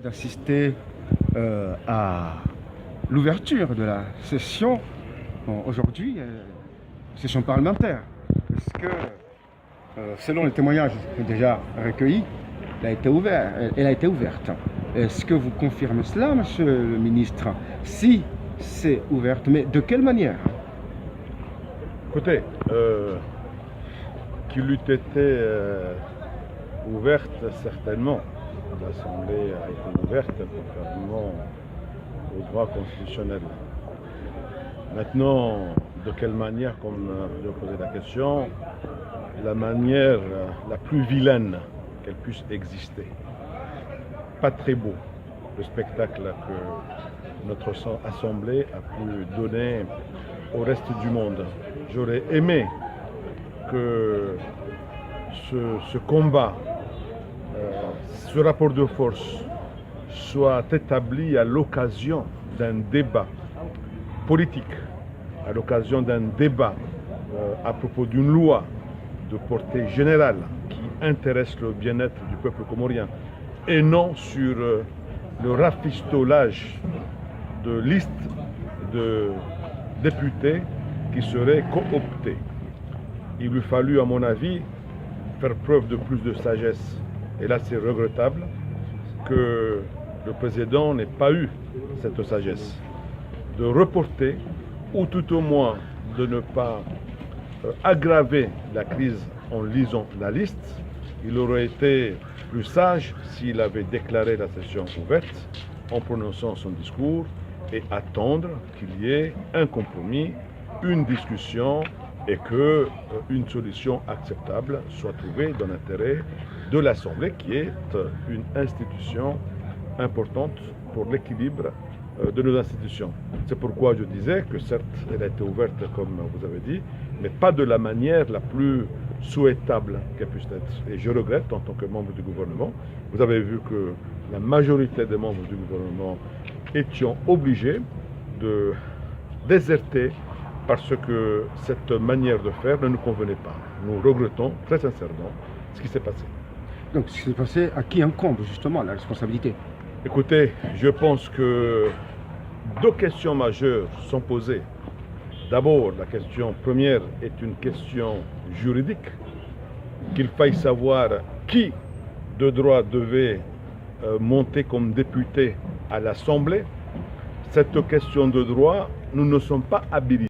D'assister à l'ouverture de la session aujourd'hui, session parlementaire, parce que selon les témoignages déjà recueillis, elle a été ouverte. Est-ce que vous confirmez cela, monsieur le ministre? Si c'est ouverte, mais de quelle manière? Écoutez, qu'il eût été ouverte, certainement. L'Assemblée a été ouverte conformément au droit constitutionnel. Maintenant, de quelle manière, comme vous avez posé la question, la manière la plus vilaine qu'elle puisse exister. Pas très beau le spectacle que notre Assemblée a pu donner au reste du monde. J'aurais aimé que ce combat, ce rapport de force soit établi à l'occasion d'un débat politique, à l'occasion d'un débat à propos d'une loi de portée générale qui intéresse le bien-être du peuple comorien et non sur le rafistolage de listes de députés qui seraient cooptés. Il lui fallut, à mon avis, faire preuve de plus de sagesse. Et là, c'est regrettable que le président n'ait pas eu cette sagesse de reporter, ou tout au moins de ne pas aggraver la crise en lisant la liste. Il aurait été plus sage s'il avait déclaré la session ouverte en prononçant son discours et attendre qu'il y ait un compromis, une discussion et qu'une solution acceptable soit trouvée dans l'intérêt de l'Assemblée, qui est une institution importante pour l'équilibre de nos institutions. C'est pourquoi je disais que certes, elle a été ouverte, comme vous avez dit, mais pas de la manière la plus souhaitable qu'elle puisse être. Et je regrette, en tant que membre du gouvernement, vous avez vu que la majorité des membres du gouvernement étions obligés de déserter parce que cette manière de faire ne nous convenait pas. Nous regrettons très sincèrement ce qui s'est passé. Donc, ce qui s'est passé, à qui incombe justement la responsabilité? Écoutez, je pense que deux questions majeures sont posées. D'abord, la question première est une question juridique, qu'il faille savoir qui de droit devait monter comme député à l'Assemblée. Cette question de droit, nous ne sommes pas habilités.